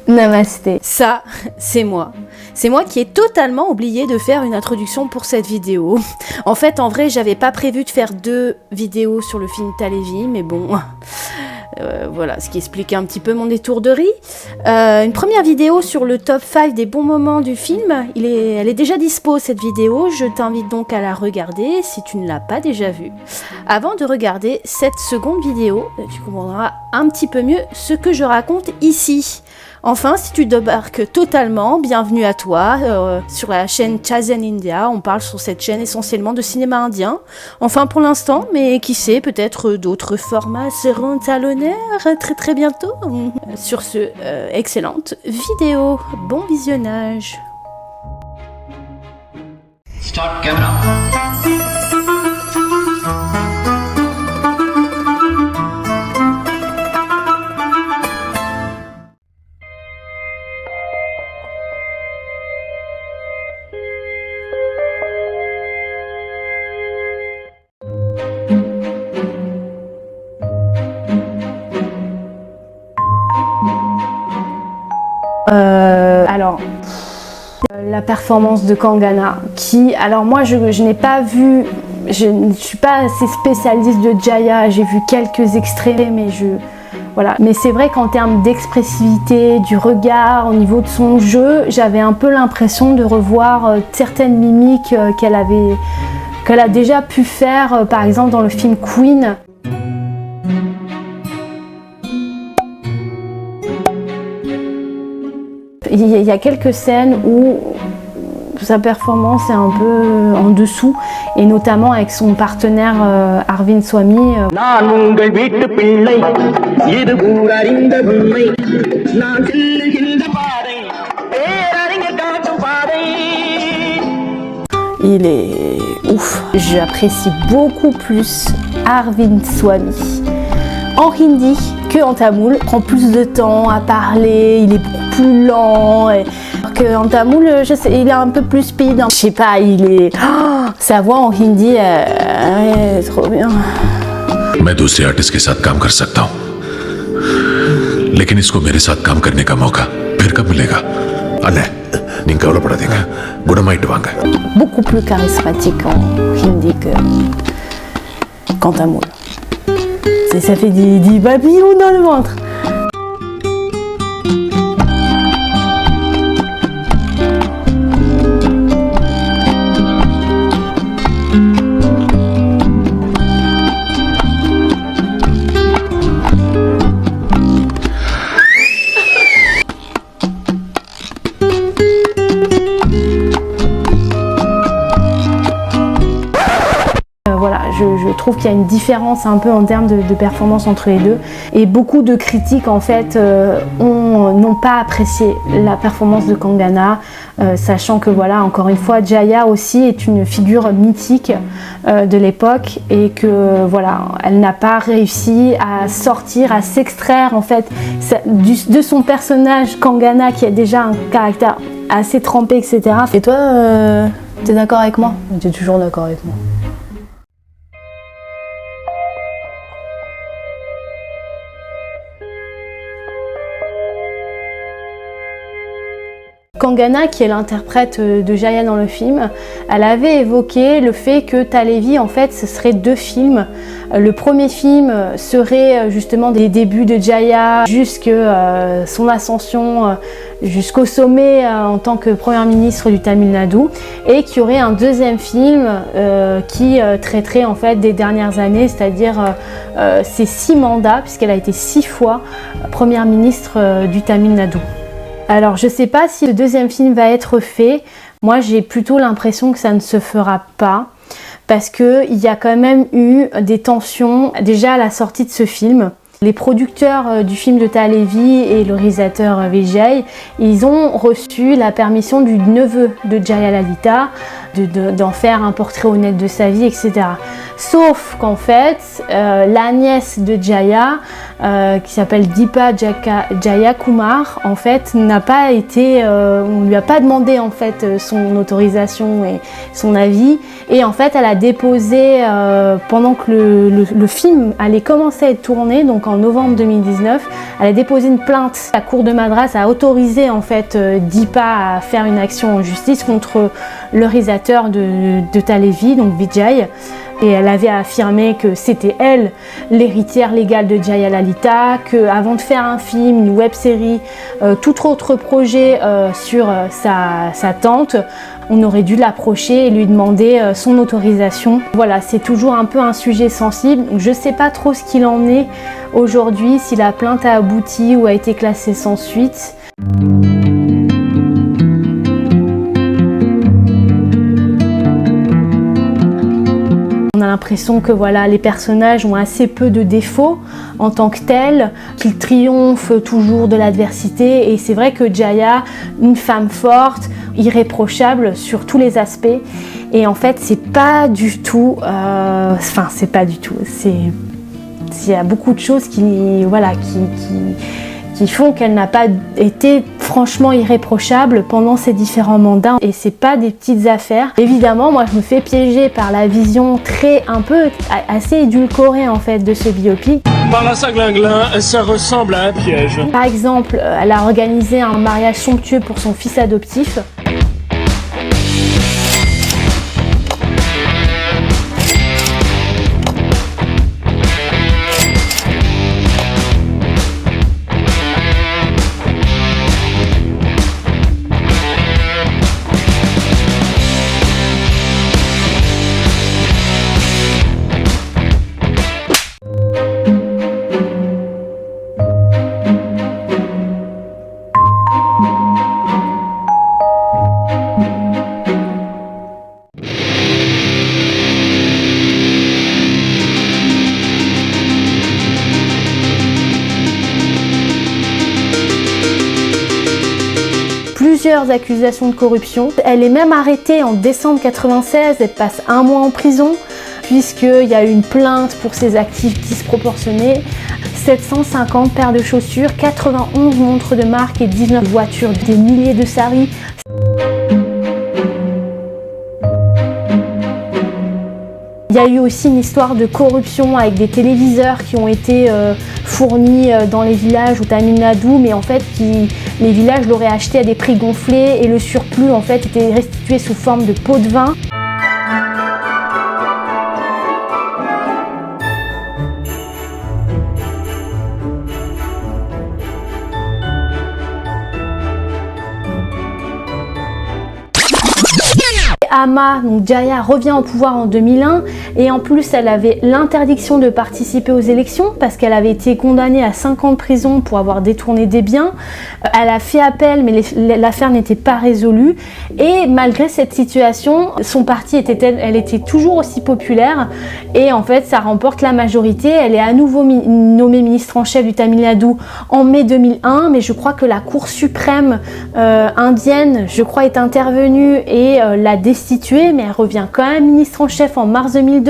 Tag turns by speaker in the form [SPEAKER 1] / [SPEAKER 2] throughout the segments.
[SPEAKER 1] Namasté. Ça, c'est moi. C'est moi qui ai totalement oublié de faire une introduction pour cette vidéo. En fait, en vrai, j'avais pas prévu de faire 2 vidéos sur le film Talevi, mais bon... voilà, ce qui explique un petit peu mon étourderie. Une première vidéo sur le top 5 des bons moments du film. Elle est déjà dispo, cette vidéo. Je t'invite donc à la regarder si tu ne l'as pas déjà vue. Avant de regarder cette seconde vidéo, tu comprendras un petit peu mieux ce que je raconte ici. Enfin, si tu débarques totalement, bienvenue à toi sur la chaîne Chazen India. On parle sur cette chaîne essentiellement de cinéma indien. Enfin pour l'instant, mais qui sait, peut-être d'autres formats seront à l'honneur très bientôt. Sur ce, excellente vidéo. Bon visionnage.
[SPEAKER 2] Start camera.
[SPEAKER 1] Alors, la performance de Kangana, qui, alors moi je n'ai pas vu, je ne suis pas assez spécialiste de Jaya, j'ai vu quelques extraits, mais voilà. Mais c'est vrai qu'en termes d'expressivité, du regard, au niveau de son jeu, j'avais un peu l'impression de revoir certaines mimiques qu'elle a déjà pu faire, par exemple dans le film Queen. Il y a quelques scènes où sa performance est un peu en dessous, et notamment avec son partenaire Arvind Swamy. Il est ouf. J'apprécie beaucoup plus Arvind Swamy en hindi que en tamoul. Il prend plus de temps à parler, il est beaucoup plus lent. Alors qu'en tamoul, je sais, il est un peu plus speed. Je sais pas, il est... Oh, sa voix en hindi, elle est trop bien.
[SPEAKER 3] मैं दूसरे आर्टिस्ट के साथ काम कर सकता हूँ, लेकिन इसको मेरे साथ काम करने का मौका फिर कब मिलेगा? अल्लाह, नहीं कवलापड़ादेगा, गुणमाइट Vanga.
[SPEAKER 1] Beaucoup plus charismatique en hindi qu'en tamoul. Ça fait des papillons dans le ventre. Voilà, je trouve qu'il y a une différence un peu en termes de performance entre les deux, et beaucoup de critiques en fait n'ont pas apprécié la performance de Kangana, sachant que voilà, encore une fois, Jaya aussi est une figure mythique de l'époque, et que voilà, elle n'a pas réussi à sortir, à s'extraire en fait de son personnage Kangana, qui a déjà un caractère assez trempé, etc. Et toi, t'es d'accord avec moi? T'es toujours d'accord avec moi? Kangana, qui est l'interprète de Jaya dans le film, elle avait évoqué le fait que Talevi, en fait, ce serait 2 films. Le premier film serait justement des débuts de Jaya jusqu'à son ascension jusqu'au sommet en tant que première ministre du Tamil Nadu, et qu'il y aurait un deuxième film qui traiterait en fait des dernières années, c'est-à-dire ses 6 mandats, puisqu'elle a été 6 fois première ministre du Tamil Nadu. Alors je sais pas si le deuxième film va être fait. Moi j'ai plutôt l'impression que ça ne se fera pas, parce qu'il y a quand même eu des tensions déjà à la sortie de ce film. Les producteurs du film de Talevi et le réalisateur Vijay, ils ont reçu la permission du neveu de Jaya Lalita d'en faire un portrait honnête de sa vie, etc. Sauf qu'en fait, la nièce de Jaya, qui s'appelle Deepa Jayakumar, en fait, n'a pas été, on lui a pas demandé en fait son autorisation et son avis, et en fait, elle a déposé pendant que le film allait commencer à être tourné, donc en novembre 2019, elle a déposé une plainte. La cour de Madras a autorisé en fait Deepa à faire une action en justice contre le réalisateur de Talevi, donc Vijay. Et elle avait affirmé que c'était elle l'héritière légale de Jaya Lalita, qu'avant de faire un film, une web-série, tout autre projet sur sa tante, on aurait dû l'approcher et lui demander son autorisation. Voilà, c'est toujours un peu un sujet sensible. Je ne sais pas trop ce qu'il en est aujourd'hui, si la plainte a abouti ou a été classée sans suite. On a l'impression que voilà, les personnages ont assez peu de défauts en tant que tels, qu'ils triomphent toujours de l'adversité, et c'est vrai que Jaya, une femme forte, irréprochable sur tous les aspects, et en fait c'est pas du tout, c'est pas du tout, il y a beaucoup de choses qui font qu'elle n'a pas été franchement irréprochable pendant ses différents mandats, et c'est pas des petites affaires. Évidemment, moi je me fais piéger par la vision assez édulcorée en fait de ce biopic.
[SPEAKER 2] Par là, ça glinglin, ça ressemble à un piège.
[SPEAKER 1] Par exemple, elle a organisé un mariage somptueux pour son fils adoptif. Plusieurs accusations de corruption. Elle est même arrêtée en décembre 96, elle passe 1 mois en prison puisqu'il y a eu une plainte pour ses actifs disproportionnés. 750 paires de chaussures, 91 montres de marque et 19 voitures, des milliers de saris. Il y a eu aussi une histoire de corruption avec des téléviseurs qui ont été fournis dans les villages au Tamil Nadu, mais en fait les villages l'auraient acheté à des prix gonflés et le surplus en fait était restitué sous forme de pots de vin. Amma, donc Jaya, revient au pouvoir en 2001 et en plus elle avait l'interdiction de participer aux élections parce qu'elle avait été condamnée à 5 ans de prison pour avoir détourné des biens. Elle a fait appel mais l'affaire n'était pas résolue et malgré cette situation, son parti était toujours aussi populaire et en fait ça remporte la majorité. Elle est à nouveau nommée ministre en chef du Tamil Nadu en mai 2001, mais je crois que la Cour suprême indienne, je crois, est intervenue et l'a destituée, mais elle revient quand même ministre en chef en mars 2002.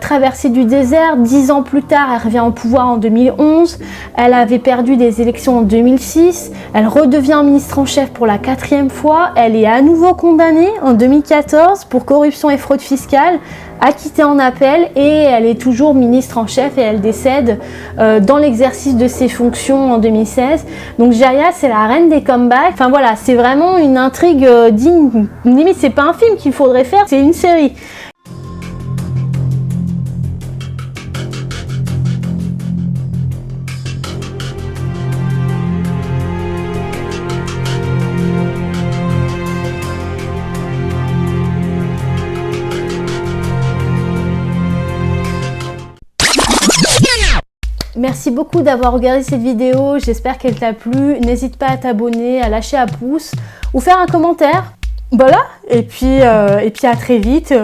[SPEAKER 1] Traversée du désert, 10 ans plus tard, elle revient au pouvoir en 2011. Elle avait perdu des élections en 2006. Elle redevient ministre en chef pour la 4e fois. Elle est à nouveau condamnée en 2014 pour corruption et fraude fiscale, acquittée en appel, et elle est toujours ministre en chef et elle décède dans l'exercice de ses fonctions en 2016. Donc Jaya, c'est la reine des comebacks. Enfin voilà, c'est vraiment une intrigue digne. Limite, c'est pas un film qu'il faudrait faire, c'est une série. Merci beaucoup d'avoir regardé cette vidéo, j'espère qu'elle t'a plu. N'hésite pas à t'abonner, à lâcher un pouce ou faire un commentaire. Voilà, et puis à très vite.